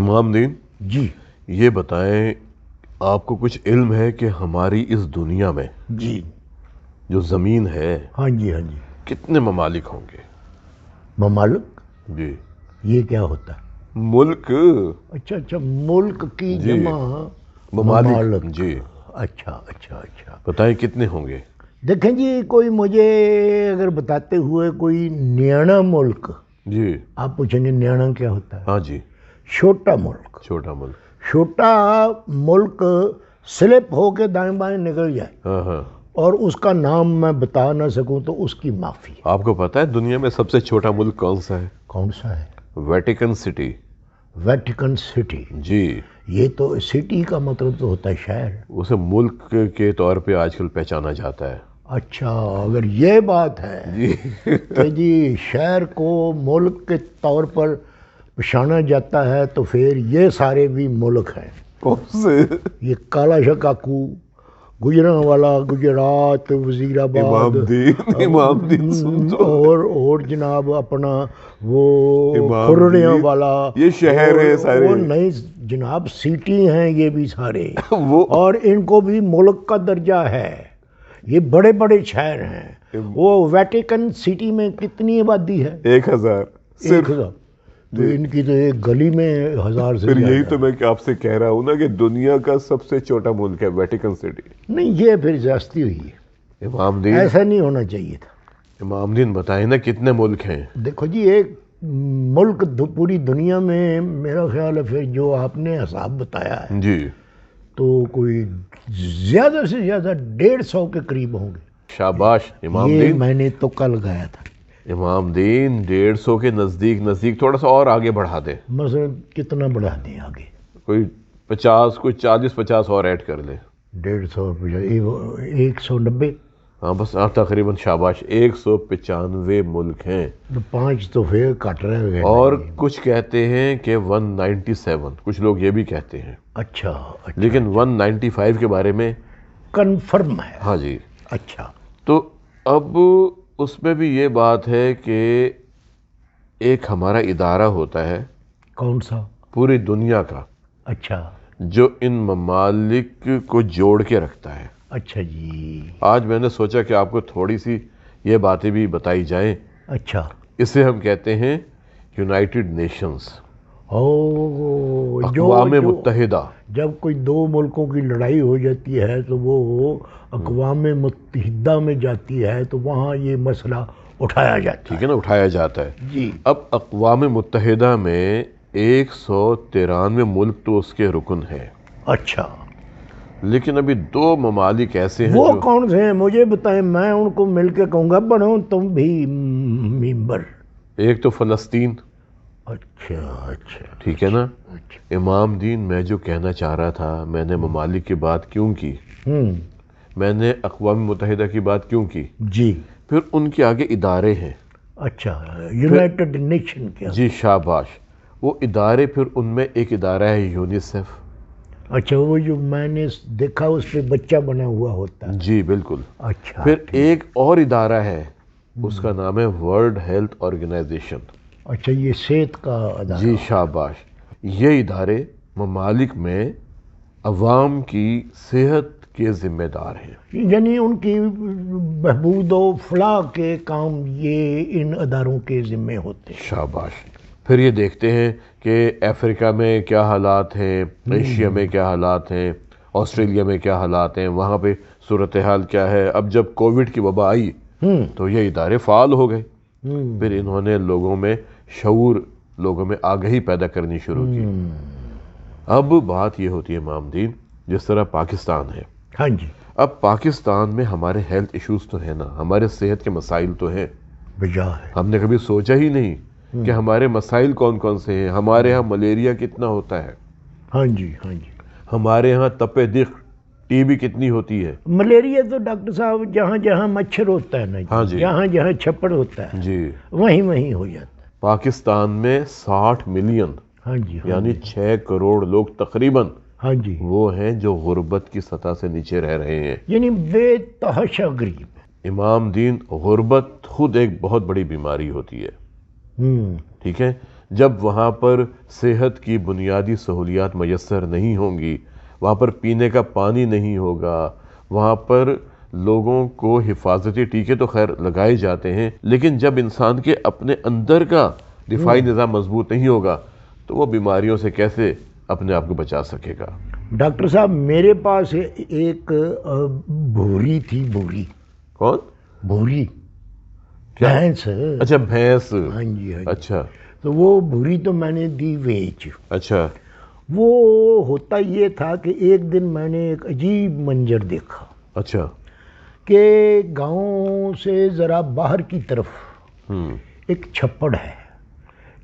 امام دین جی یہ بتائیں، آپ کو کچھ علم ہے کہ ہماری اس دنیا میں جی جو زمین ہے ہاں جی کتنے ممالک ہوں گے؟ ممالک، جی یہ کیا ہوتا ہے؟ ملک، اچھا ملک کی جی جمع ممالک، جی اچھا بتائیں کتنے ہوں گے؟ دیکھیں جی، کوئی مجھے اگر بتاتے ہوئے کوئی نیانا ملک، جی آپ پوچھیں گے نیانا کیا ہوتا ہے؟ ہاں جی، چھوٹا ملک، چھوٹا ملک، چھوٹا ملک سلپ ہو کے دائیں بائیں نکل جائے ہاں اور اس کا نام میں بتا نہ سکوں تو اس کی معافی۔ آپ کو پتا ہے دنیا میں سب سے چھوٹا ملک کون سا ہے؟ کون سا ہے؟ Vatican City. Vatican City? جی، یہ تو سٹی کا مطلب تو ہوتا ہے شہر۔ اسے ملک کے طور پہ آج کل پہچانا جاتا ہے۔ اچھا، اگر یہ بات ہے جی کہ جی شہر کو ملک کے طور پر پہچانا جاتا ہے تو پھر یہ سارے بھی ملک ہیں۔ کون سے؟ یہ کالا شکاکو، گجرانوالا گجرات، وزیر آباد، امام دین سن تو، اور جناب اپنا وہ امام کھرڑیاں دین، والا، یہ شہر ہے سارے، وہ نہیں جناب سٹی ہیں یہ بھی سارے، وہ اور ان کو بھی ملک کا درجہ ہے۔ یہ بڑے بڑے شہر ہیں۔ وہ ویٹیکن سٹی میں کتنی آبادی ہے؟ 1000 صرف۔ 1000؟ تو ان کی تو ایک گلی میں 1000 سے پھر یہی زیادہ تو میں آپ سے کہہ رہا ہوں نا کہ دنیا کا سب سے چھوٹا ملک ہے ویٹیکن سٹی۔ نہیں، یہ پھر زیادتی ہوئی ہے، امام دین، ایسا نہیں ہونا چاہیے تھا۔ امام دین بتائیں نا کتنے ملک ہیں؟ دیکھو جی، ایک ملک پوری دنیا میں میرا خیال ہے پھر جو آپ نے حساب بتایا ہے جی، تو کوئی زیادہ سے زیادہ 150 کے قریب ہوں گے۔ شاباش امام یہ دین، میں نے تو کل گیا تھا۔ امام دین 150 کے نزدیک، تھوڑا سا اور آگے بڑھا دیں، مثلا کتنا بڑھا دیں آگے؟ کوئی 50، کوئی 40-50 اور ایڈ کر لیں۔ 150، 190؟ ہاں بس تقریباً شاباش، 195 ملک ہیں، 5 تو پھر کٹ رہے گئے۔ اور کچھ کہتے ہیں کہ 197، کچھ لوگ یہ بھی کہتے ہیں، اچھا لیکن 195 کے بارے میں کنفرم ہے؟ ہاں جی۔ اچھا، تو اب اس میں بھی یہ بات ہے کہ ایک ہمارا ادارہ ہوتا ہے کون سا؟ پوری دنیا کا، اچھا جو ان ممالک کو جوڑ کے رکھتا ہے۔ اچھا جی، آج میں نے سوچا کہ آپ کو تھوڑی سی یہ باتیں بھی بتائی جائیں۔ اچھا، اسے ہم کہتے ہیں یونائٹڈ نیشنز، اقوام متحدہ۔ جب کوئی دو ملکوں کی لڑائی ہو جاتی ہے تو وہ اقوام متحدہ میں جاتی ہے تو وہاں یہ مسئلہ اٹھایا جاتا ہے۔ ٹھیک ہے نا، اٹھایا جاتا ہے جی۔ اب اقوام متحدہ میں 193 ملک تو اس کے رکن ہیں، اچھا، لیکن ابھی 2 ممالک ایسے ہیں وہ جو، کون سے ہیں مجھے بتائیں، میں ان کو مل کے کہوں گا بنو تم بھی ممبر۔ ایک تو فلسطین، اچھا، ٹھیک ہے نا۔ امام دین، میں جو کہنا چاہ رہا تھا، میں نے ممالک کی بات کیوں کی، میں نے اقوام متحدہ کی بات کیوں کی، جی، پھر ان کے آگے ادارے ہیں۔ اچھا، یونائٹڈ نیشن کیا؟ جی شاباش، وہ ادارے، پھر ان میں ایک ادارہ ہے یونیسیف۔ اچھا، وہ جو میں نے دیکھا اس پہ بچہ بنا ہوا ہوتا ہے۔ جی بالکل۔ اچھا، پھر ایک اور ادارہ ہے، اس کا نام ہے ورلڈ ہیلتھ آرگنائزیشن۔ اچھا، یہ صحت کا ادارہ؟ جی شاباش۔ یہ ادارے ممالک میں عوام کی صحت کے ذمہ دار ہیں، یعنی ان کی بہبود و فلاح کے کام یہ ان اداروں کے ذمے ہوتے ہیں۔ شاباش۔ پھر یہ دیکھتے ہیں کہ افریقہ میں کیا حالات ہیں، ایشیا میں کیا حالات ہیں، آسٹریلیا میں کیا حالات ہیں، وہاں پہ صورتحال کیا ہے۔ اب جب کووڈ کی وبا آئی تو یہ ادارے فعال ہو گئے، پھر انہوں نے لوگوں میں شعور، لوگوں میں آگہی پیدا کرنی شروع کی۔ اب بات یہ ہوتی ہے امام دین، جس طرح پاکستان ہے، ہاں جی، اب پاکستان میں ہمارے ہیلتھ ایشوز تو ہیں نا، ہمارے صحت کے مسائل تو ہیں، بجا ہے۔ ہم نے کبھی سوچا ہی نہیں کہ ہمارے مسائل کون کون سے ہیں۔ ہمارے ہاں ملیریا کتنا ہوتا ہے، ہاں جی، ہمارے ہاں تپِ دق، ٹی بی کتنی ہوتی ہے۔ ملیریا تو ڈاکٹر صاحب جہاں جہاں مچھر ہوتا ہے نا، ہاں جی، جہاں جہاں چھپڑ ہوتا ہے جی، وہیں ہو جاتا ہے۔ پاکستان میں 60 ملین، ہاں جی، یعنی 6 کروڑ لوگ تقریباً ہاں جی، وہ ہیں جو غربت کی سطح سے نیچے رہ رہے ہیں۔ یعنی بے تحاشا غریب۔ امام دین، غربت خود ایک بہت بڑی بیماری ہوتی ہے، ٹھیک ہے۔ جب وہاں پر صحت کی بنیادی سہولیات میسر نہیں ہوں گی، وہاں پر پینے کا پانی نہیں ہوگا، وہاں پر لوگوں کو حفاظتی ٹیکے تو خیر لگائے جاتے ہیں، لیکن جب انسان کے اپنے اندر کا دفاعی نظام مضبوط نہیں ہوگا تو وہ بیماریوں سے کیسے اپنے آپ کو بچا سکے گا؟ ڈاکٹر صاحب میرے پاس ایک بھوری تھی، بھوری کون؟ بھوری کیا؟ بھینس. اچھا بھینس. ہاں جی ہاں جی. اچھا تو وہ بھوری تو میں نے دی بیچ. اچھا وہ ہوتا یہ تھا کہ ایک دن میں نے ایک عجیب منظر دیکھا اچھا کہ گاؤں سے ذرا باہر کی طرف ایک چھپڑ ہے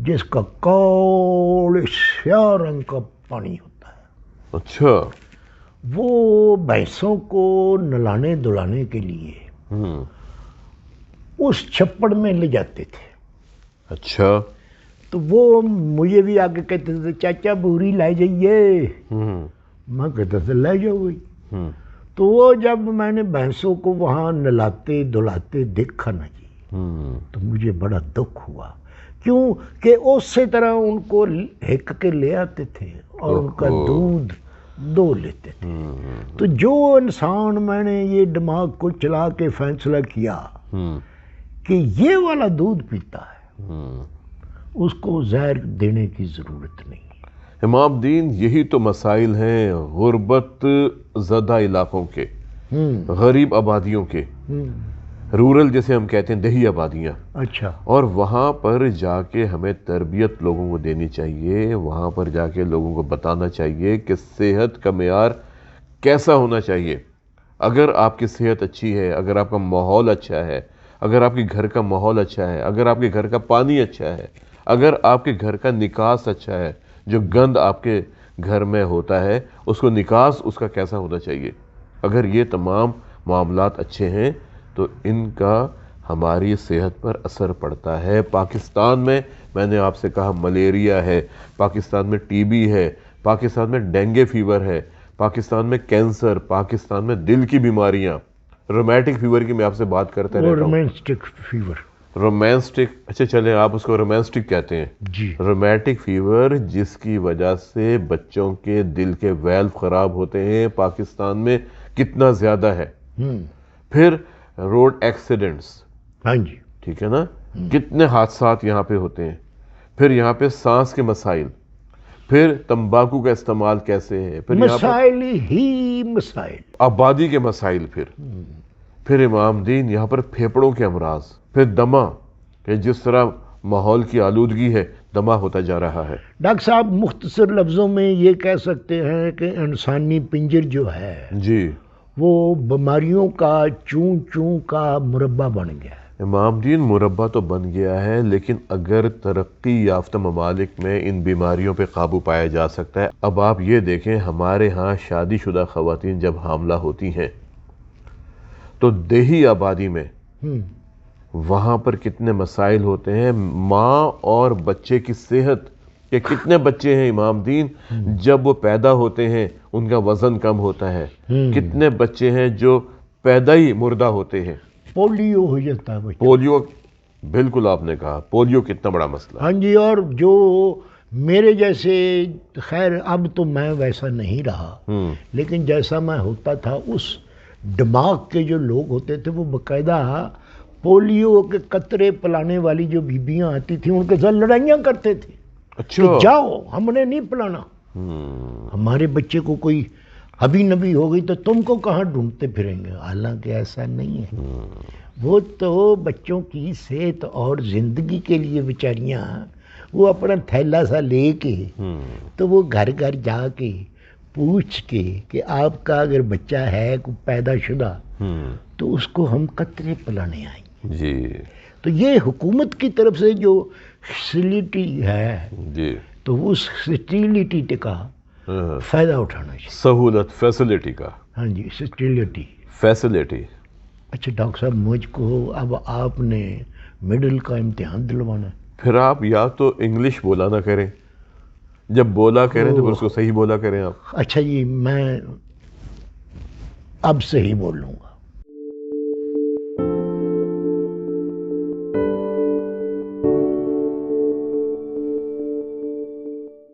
جس کا کالے سیاہ رنگ کا پانی ہوتا ہے. اچھا وہ بھینسوں کو نلانے دلانے کے لیے اس چھپڑ میں لے جاتے تھے. اچھا تو وہ مجھے بھی آگے کہتے تھے چاچا بوری لے جائیے. میں کہتا تھا لے جاؤ بھائی. تو وہ جب میں نے بھینسوں کو وہاں نلاتے دلاتے دیکھا نا جی تو مجھے بڑا دکھ ہوا، کیوں کہ اسی طرح ان کو ہک کے لے آتے تھے اور ان کا دودھ دو لیتے تھے. تو جو انسان میں نے یہ دماغ کو چلا کے فیصلہ کیا کہ یہ والا دودھ پیتا ہے اس کو زہر دینے کی ضرورت نہیں. امام دین یہی تو مسائل ہیں غربت زدہ علاقوں کے، غریب آبادیوں کے، رورل جیسے ہم کہتے ہیں، دیہی آبادیاں. اچھا. اور وہاں پر جا کے ہمیں تربیت لوگوں کو دینی چاہیے، وہاں پر جا کے لوگوں کو بتانا چاہیے کہ صحت کا معیار کیسا ہونا چاہیے. اگر آپ کی صحت اچھی ہے، اگر آپ کا ماحول اچھا ہے، اگر آپ کے گھر کا ماحول اچھا ہے، اگر آپ کے گھر کا پانی اچھا ہے، اگر آپ کے گھر کا نکاس اچھا ہے، جو گند آپ کے گھر میں ہوتا ہے اس کو نکاس اس کا کیسا ہونا چاہیے، اگر یہ تمام معاملات اچھے ہیں تو ان کا ہماری صحت پر اثر پڑتا ہے. پاکستان میں نے آپ سے کہا ملیریا ہے، پاکستان میں ٹی بی ہے، پاکستان میں ڈینگے فیور ہے، پاکستان میں کینسر، پاکستان میں دل کی بیماریاں، رومیٹک فیور کی میں آپ سے بات کرتا رہتا ہوں. رومینسٹک فیور. رومینسٹک، اچھا چلیں آپ اس کو رومینسٹک کہتے ہیں. جی. رومیٹک فیور جس کی وجہ سے بچوں کے دل کے ویلو خراب ہوتے ہیں پاکستان میں کتنا زیادہ ہے. پھر روڈ ایکسیڈنٹس. ہاں جی. ٹھیک ہے نا، کتنے حادثات یہاں پہ ہوتے ہیں. پھر یہاں پہ سانس کے مسائل، پھر تمباکو کا استعمال کیسے ہے، پھر یہاں پر مسائل ہی مسائل، آبادی کے مسائل، پھر امام دین یہاں پر پھیپڑوں کے امراض، پھر دمہ کہ جس طرح ماحول کی آلودگی ہے دمہ ہوتا جا رہا ہے. ڈاکٹر صاحب مختصر لفظوں میں یہ کہہ سکتے ہیں کہ انسانی پنجر جو ہے جی وہ بیماریوں کا چون چون کا مربع بن گیا ہے. امام دین مربع تو بن گیا ہے، لیکن اگر ترقی یافتہ ممالک میں ان بیماریوں پہ قابو پایا جا سکتا ہے. اب آپ یہ دیکھیں ہمارے ہاں شادی شدہ خواتین جب حاملہ ہوتی ہیں تو دیہی آبادی میں وہاں پر کتنے مسائل ہوتے ہیں. ماں اور بچے کی صحت کہ کتنے بچے ہیں امام دین جب وہ پیدا ہوتے ہیں ان کا وزن کم ہوتا ہے، کتنے بچے ہیں جو پیدا ہی مردہ ہوتے ہیں. پولیو ہو جاتا ہے بچہ. پولیو، بالکل آپ نے کہا پولیو کتنا بڑا مسئلہ. ہاں جی. اور جو میرے جیسے، خیر اب تو میں ویسا نہیں رہا، لیکن جیسا میں ہوتا تھا اس دماغ کے جو لوگ ہوتے تھے وہ باقاعدہ پولیو کے قطرے پلانے والی جو بیبیاں آتی تھیں ان کے ساتھ لڑائیاں کرتے تھے. اچھا. کہ جاؤ ہم نے نہیں پلانا، ہمارے بچے کو کوئی ابھی نبی ہو گئی تو تم کو کہاں ڈھونڈتے پھریں گے. حالانکہ ایسا نہیں ہے، وہ تو بچوں کی صحت اور زندگی کے لیے بیچاریاں وہ اپنا تھیلا سا لے کے تو وہ گھر گھر جا کے پوچھ کے کہ آپ کا اگر بچہ ہے پیدا شدہ تو اس کو ہم قطرے پلانے آئیں. جی. تو یہ حکومت کی طرف سے جو فیسلٹی ہے جی تو اس فیسلٹی کا فائدہ اٹھانا چاہیے. سہولت، فیسلٹی کا. ہاں جی فیسلٹی. فیسلٹی. اچھا ڈاکٹر صاحب مجھ کو اب آپ نے مڈل کا امتحان دلوانا ہے. پھر آپ یا تو انگلش بولا نہ کریں، جب بولا کریں تو پھر اس کو صحیح بولا کریں آپ. اچھا جی میں اب صحیح بول لوں گا.